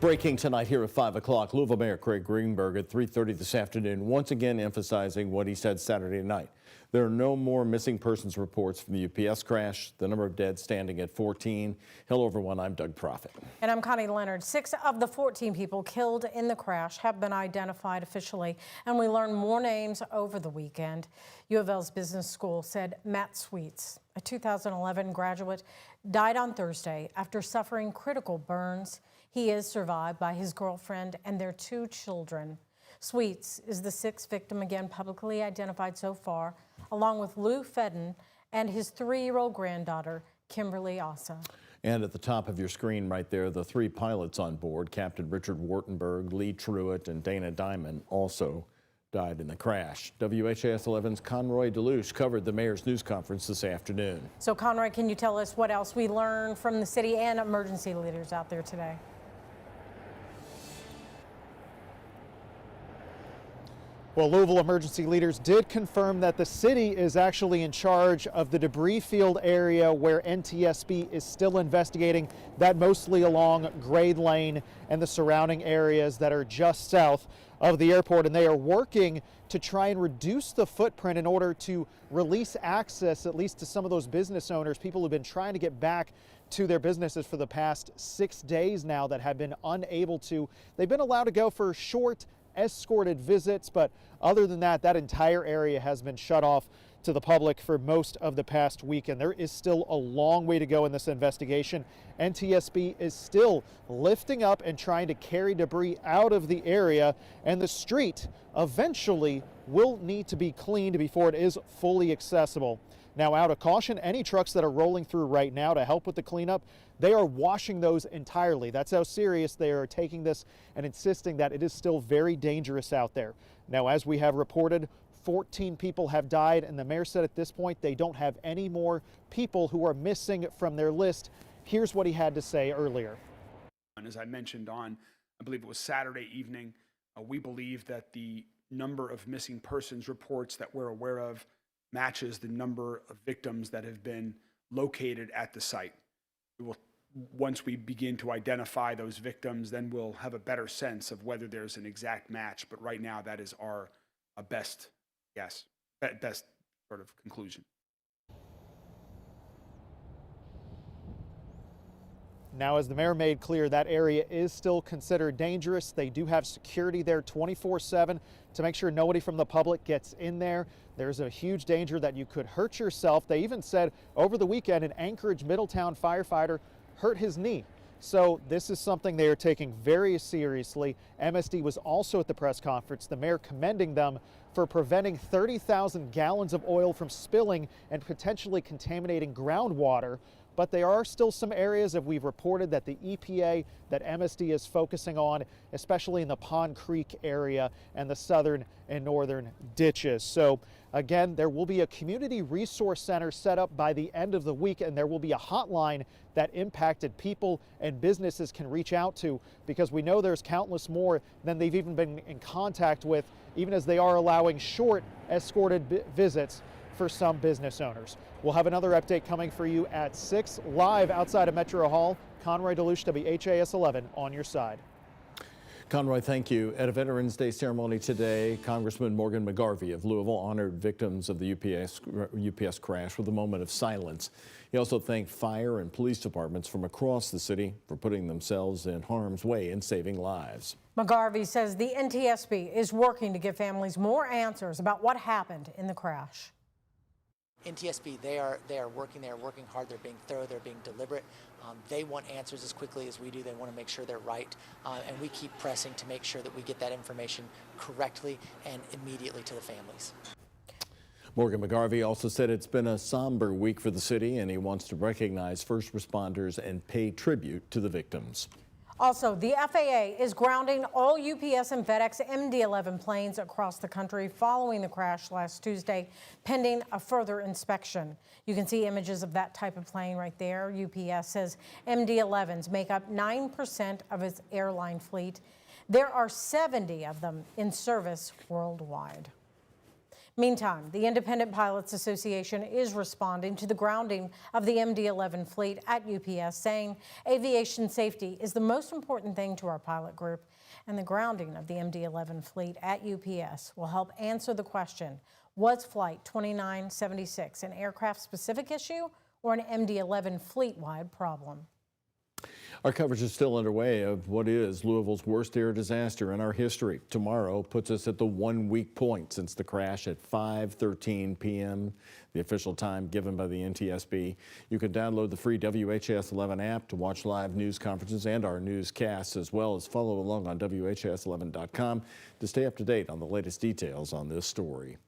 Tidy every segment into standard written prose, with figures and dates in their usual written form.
Breaking tonight here at 5 o'clock, Louisville Mayor Craig Greenberg at 3:30 this afternoon, once again emphasizing what he said Saturday night. There are no more missing persons reports from the UPS crash. The number of dead standing at 14. Hello, everyone. I'm Doug Proffitt. And I'm Connie Leonard. 6 of the 14 people killed in the crash have been identified officially, and we learned more names over the weekend. U of L's business school said Matt Sweets, a 2011 graduate, died on Thursday after suffering critical burns. He is survived by his girlfriend and their 2 children. Sweets is the 6th victim, again publicly identified so far, along with Lou Fedden and his 3-year-old granddaughter, Kimberly Asa. And at the top of your screen right there, the 3 pilots on board, Captain Richard Wartenberg, Lee Truitt, and Dana Diamond, also died in the crash. WHAS11's Conroy DeLuce covered the mayor's news conference this afternoon. So, Conroy, can you tell us what else we learned from the city and emergency leaders out there today? Well, Louisville emergency leaders did confirm that the city is actually in charge of the debris field area where NTSB is still investigating, that mostly along Grade Lane and the surrounding areas that are just south of the airport. And they are working to try and reduce the footprint in order to release access, at least to some of those business owners, people who've been trying to get back to their businesses for the past 6 days now that have been unable to. They've been allowed to go for short escorted visits, but other than that, that entire area has been shut off to the public for most of the past week, and there is still a long way to go in this investigation. NTSB is still lifting up and trying to carry debris out of the area, and the street eventually will need to be cleaned before it is fully accessible. Now, out of caution, any trucks that are rolling through right now to help with the cleanup, they are washing those entirely. That's how serious they are taking this and insisting that it is still very dangerous out there. Now, as we have reported, 14 people have died, and the mayor said at this point they don't have any more people who are missing from their list. Here's what he had to say earlier. And as I mentioned on, I believe it was Saturday evening, we believe that the number of missing persons reports that we're aware of matches the number of victims that have been located at the site. Once we begin to identify those victims, then we'll have a better sense of whether there's an exact match. But right now, that is our best guess, best sort of conclusion. Now, as the mayor made clear, that area is still considered dangerous. They do have security there 24/7 to make sure nobody from the public gets in there. There's a huge danger that you could hurt yourself. They even said over the weekend an Anchorage Middletown firefighter hurt his knee. So this is something they are taking very seriously. MSD was also at the press conference, the mayor commending them for preventing 30,000 gallons of oil from spilling and potentially contaminating groundwater. But there are still some areas that we've reported that the EPA, that MSD is focusing on, especially in the Pond Creek area and the southern and northern ditches. So again, there will be a community resource center set up by the end of the week, and there will be a hotline that impacted people and businesses can reach out to, because we know there's countless more than they've even been in contact with, even as they are allowing short escorted visits for some business owners. We'll have another update coming for you at 6 live outside of Metro Hall. Conroy DeLuce, WHAS11 on your side. Conroy, thank you. At a Veterans Day ceremony today, Congressman Morgan McGarvey of Louisville honored victims of the UPS crash with a moment of silence. He also thanked fire and police departments from across the city for putting themselves in harm's way and saving lives. McGarvey says the NTSB is working to give families more answers about what happened in the crash. NTSB, they are working hard, they're being thorough, they're being deliberate. They want answers as quickly as we do. They want to make sure they're right, and we keep pressing to make sure that we get that information correctly and immediately to the families. Morgan McGarvey also said it's been a somber week for the city, and he wants to recognize first responders and pay tribute to the victims. Also, the FAA is grounding all UPS and FedEx MD-11 planes across the country following the crash last Tuesday, pending a further inspection. You can see images of that type of plane right there. UPS says MD-11s make up 9% of its airline fleet. There are 70 of them in service worldwide. Meantime, the Independent Pilots Association is responding to the grounding of the MD-11 fleet at UPS, saying aviation safety is the most important thing to our pilot group, and the grounding of the MD-11 fleet at UPS will help answer the question, was Flight 2976 an aircraft-specific issue or an MD-11 fleet-wide problem? Our coverage is still underway of what is Louisville's worst air disaster in our history. Tomorrow puts us at the 1 week point since the crash at 5:13 p.m., the official time given by the NTSB. You can download the free WHAS11 app to watch live news conferences and our newscasts, as well as follow along on WHAS11.com to stay up to date on the latest details on this story.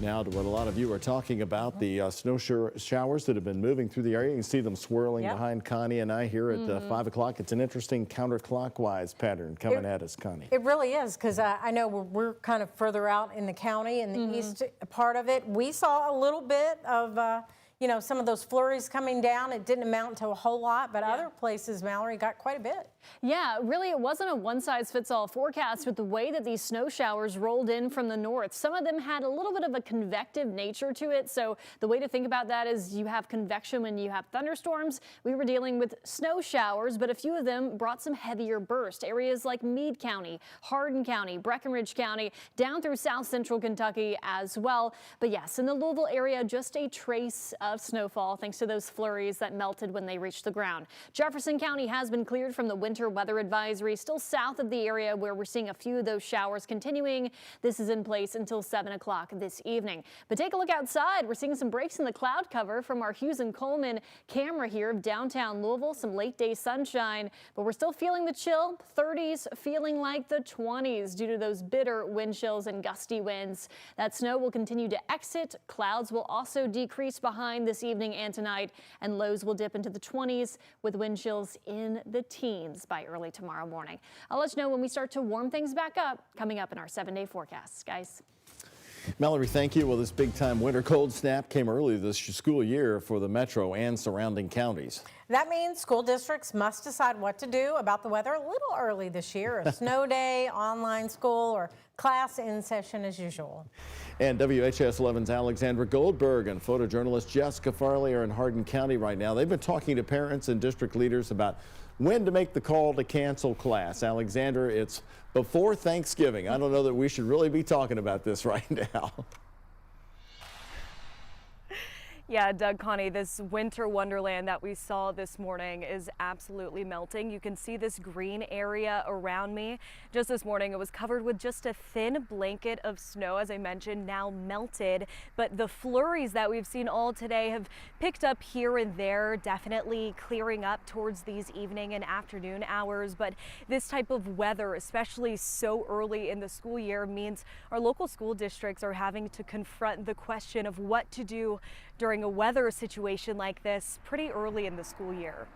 Now to what a lot of you are talking about, the snow showers that have been moving through the area. You can see them swirling behind Connie and I here at 5 o'clock. It's an interesting counterclockwise pattern coming at us, Connie. It really is, because I know we're kind of further out in the county, in the east part of it. We saw a little bit of, you know, some of those flurries coming down. It didn't amount to a whole lot, but other places, Mallory, got quite a bit. Yeah, really, it wasn't a one-size-fits-all forecast with the way that these snow showers rolled in from the north. Some of them had a little bit of a convective nature to it, so the way to think about that is you have convection when you have thunderstorms. We were dealing with snow showers, but a few of them brought some heavier burst. Areas like Meade County, Hardin County, Breckinridge County, down through south central Kentucky as well. But yes, in the Louisville area, just a trace of snowfall thanks to those flurries that melted when they reached the ground. Jefferson County has been cleared from the winter weather advisory, still south of the area where we're seeing a few of those showers continuing. This is in place until 7 o'clock this evening. But take a look outside. We're seeing some breaks in the cloud cover from our Hughes and Coleman camera here of downtown Louisville. Some late day sunshine, but we're still feeling the chill. 30s feeling like the 20s due to those bitter wind chills and gusty winds. That snow will continue to exit. Clouds will also decrease behind this evening and tonight, and lows will dip into the 20s with wind chills in the teens by early tomorrow morning. I'll let you know when we start to warm things back up, coming up in our 7-day forecasts, guys. Mallory, thank you. Well, this big-time winter cold snap came early this school year for the metro and surrounding counties. That means school districts must decide what to do about the weather a little early this year. A snow day, online school, or class in session as usual. And WHAS11's Alexandra Goldberg and photojournalist Jessica Farley are in Hardin County right now. They've been talking to parents and district leaders about when to make the call to cancel class. Alexandra, it's before Thanksgiving. I don't know that we should really be talking about this right now. Yeah, Doug, Connie, this winter wonderland that we saw this morning is absolutely melting. You can see this green area around me. Just this morning, it was covered with just a thin blanket of snow, as I mentioned, now melted. But the flurries that we've seen all today have picked up here and there, definitely clearing up towards these evening and afternoon hours. But this type of weather, especially so early in the school year, means our local school districts are having to confront the question of what to do during a weather situation like this pretty early in the school year.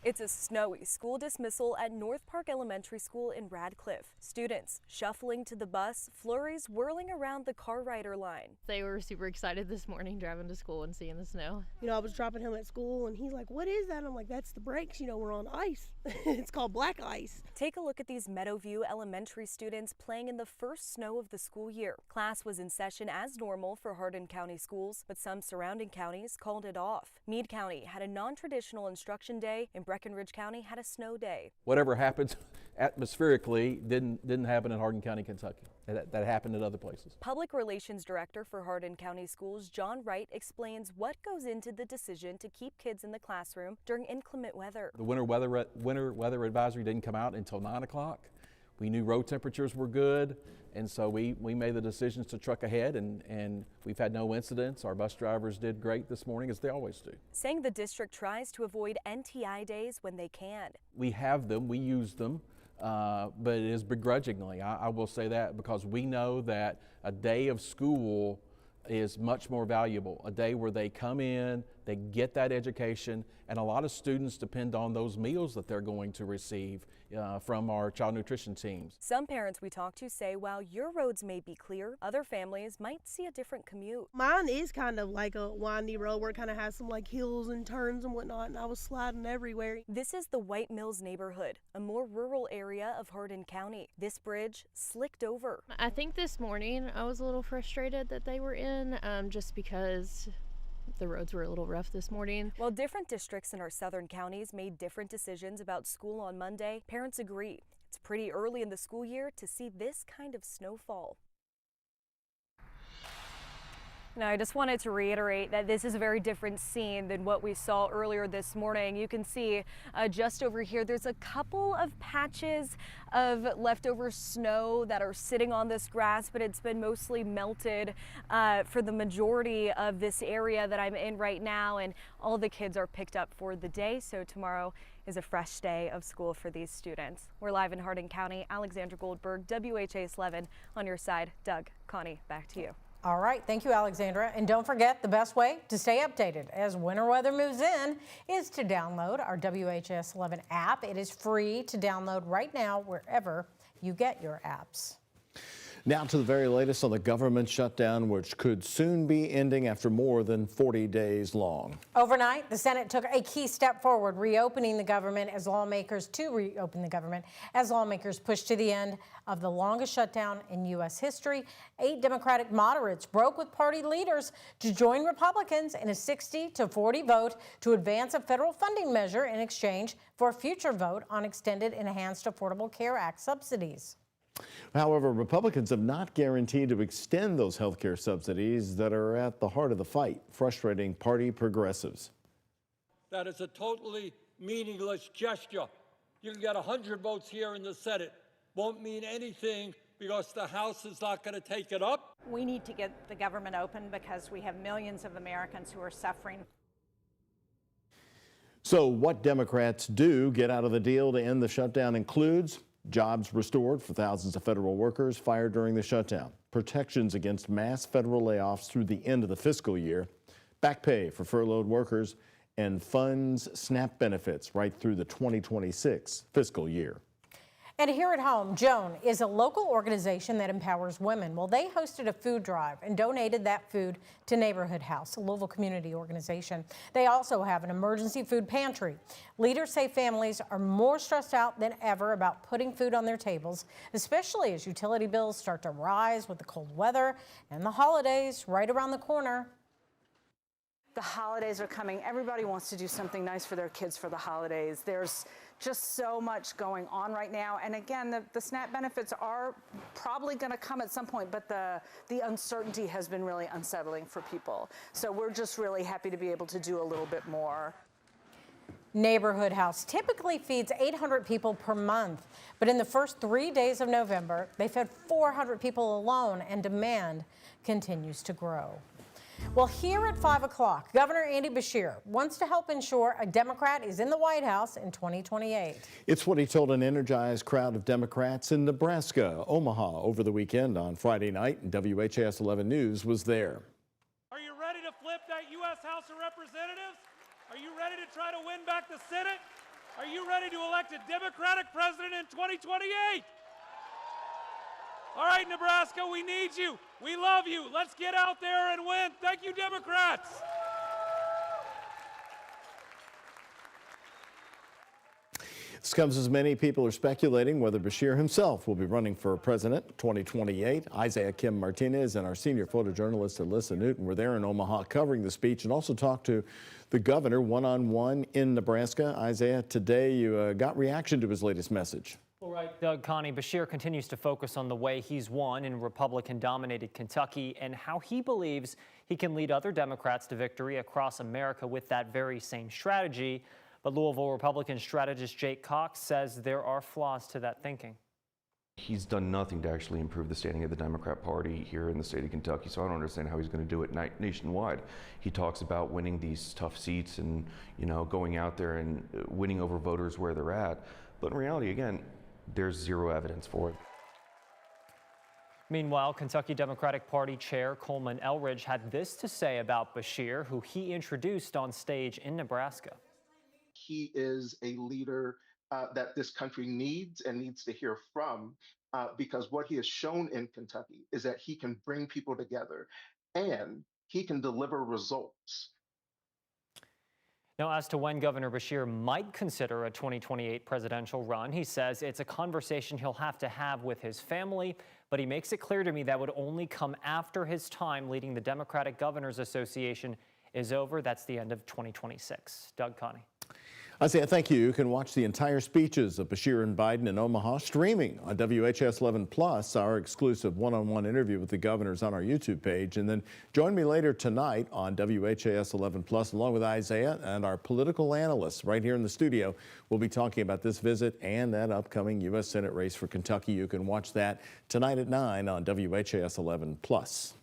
It's a snowy school dismissal at North Park Elementary School in Radcliffe. Students shuffling to the bus, flurries whirling around the car rider line. They were super excited this morning driving to school and seeing the snow. You know, I was dropping him at school and he's like, "What is that?" I'm like, "That's the brakes, you know, we're on ice." It's called black ice. Take a look at these Meadowview Elementary students playing in the first snow of the school year. Class was in session as normal for Hardin County schools, but some surrounding counties called it off. Meade County had a non-traditional instruction day and Breckinridge County had a snow day. Whatever happens atmospherically didn't happen in Hardin County, Kentucky. That happened in other places. Public Relations Director for Hardin County Schools, John Wright, explains what goes into the decision to keep kids in the classroom during inclement weather. The winter weather advisory didn't come out until 9 o'clock. We knew road temperatures were good, and so we made the decisions to truck ahead, and we've had no incidents. Our bus drivers did great this morning, as they always do. Saying the district tries to avoid NTI days when they can. We have them, we use them, but it is begrudgingly. I will say that because we know that a day of school is much more valuable. A day where they come in, they get that education, and a lot of students depend on those meals that they're going to receive from our child nutrition teams. Some parents we talked to say while your roads may be clear, other families might see a different commute. Mine is kind of like a windy road where it kind of has some like hills and turns and whatnot, and I was sliding everywhere. This is the White Mills neighborhood, a more rural area of Hardin County. This bridge slicked over. I think this morning I was a little frustrated that they were in, just because the roads were a little rough this morning. While different districts in our southern counties made different decisions about school on Monday, parents agree it's pretty early in the school year to see this kind of snowfall. Now, I just wanted to reiterate that this is a very different scene than what we saw earlier this morning. You can see just over here, there's a couple of patches of leftover snow that are sitting on this grass, but it's been mostly melted for the majority of this area that I'm in right now, and all the kids are picked up for the day. So tomorrow is a fresh day of school for these students. We're live in Hardin County. Alexandra Goldberg, WHAS11 on your side. Doug, Connie, back to you. All right, thank you, Alexandra. And don't forget, the best way to stay updated as winter weather moves in is to download our WHS11 app. It is free to download right now wherever you get your apps. Now to the very latest on the government shutdown, which could soon be ending after more than 40 days long. Overnight, the Senate took a key step forward, reopening the government as lawmakers push to the end of the longest shutdown in U.S. history. 8 Democratic moderates broke with party leaders to join Republicans in a 60-40 vote to advance a federal funding measure in exchange for a future vote on extended Enhanced Affordable Care Act subsidies. However, Republicans have not guaranteed to extend those health care subsidies that are at the heart of the fight, frustrating party progressives. That is a totally meaningless gesture. You can get 100 votes here in the Senate. Won't mean anything because the House is not going to take it up. We need to get the government open because we have millions of Americans who are suffering. So what Democrats do get out of the deal to end the shutdown includes jobs restored for thousands of federal workers fired during the shutdown, protections against mass federal layoffs through the end of the fiscal year, back pay for furloughed workers, and funds SNAP benefits right through the 2026 fiscal year. And here at home, Joan is a local organization that empowers women. Well, they hosted a food drive and donated that food to Neighborhood House, a Louisville community organization. They also have an emergency food pantry. Leaders say families are more stressed out than ever about putting food on their tables, especially as utility bills start to rise with the cold weather and the holidays right around the corner. The holidays are coming. Everybody wants to do something nice for their kids for the holidays. There's just so much going on right now. And again, the SNAP benefits are probably going to come at some point, but the uncertainty has been really unsettling for people. So we're just really happy to be able to do a little bit more. Neighborhood House typically feeds 800 people per month, but in the first 3 days of November, they fed 400 people alone, and demand continues to grow. Well, here at 5 o'clock, Governor Andy Beshear wants to help ensure a Democrat is in the White House in 2028. It's what he told an energized crowd of Democrats in Nebraska, Omaha, over the weekend on Friday night, and WHAS 11 News was there. Are you ready to flip that U.S. House of Representatives? Are you ready to try to win back the Senate? Are you ready to elect a Democratic president in 2028? All right, Nebraska, we need you. We love you. Let's get out there and win. Thank you, Democrats. This comes as many people are speculating whether Beshear himself will be running for president in 2028. Isaiah Kim Martinez and our senior photojournalist Alyssa Newton were there in Omaha covering the speech and also talked to the governor one-on-one in Nebraska. Isaiah, today you got reaction to his latest message. Well, right, Doug, Connie, Beshear continues to focus on the way he's won in Republican-dominated Kentucky and how he believes he can lead other Democrats to victory across America with that very same strategy. But Louisville Republican strategist Jake Cox says there are flaws to that thinking. He's done nothing to actually improve the standing of the Democrat Party here in the state of Kentucky, so I don't understand how he's going to do it nationwide. He talks about winning these tough seats and, going out there and winning over voters where they're at. But in reality, again, there's zero evidence for it. Meanwhile, Kentucky Democratic Party Chair Coleman Elridge had this to say about Beshear, who he introduced on stage in Nebraska. He is a leader that this country needs and needs to hear from, because what he has shown in Kentucky is that he can bring people together and he can deliver results. Now, as to when Governor Beshear might consider a 2028 presidential run, he says it's a conversation he'll have to have with his family, but he makes it clear to me that would only come after his time leading the Democratic Governors Association is over. That's the end of 2026. Doug Connie. Isaiah, thank you. You can watch the entire speeches of Beshear and Biden in Omaha streaming on WHAS 11 Plus, our exclusive one-on-one interview with the governors on our YouTube page. And then join me later tonight on WHAS 11 Plus, along with Isaiah and our political analysts right here in the studio. We'll be talking about this visit and that upcoming U.S. Senate race for Kentucky. You can watch that tonight at 9 on WHAS 11 Plus.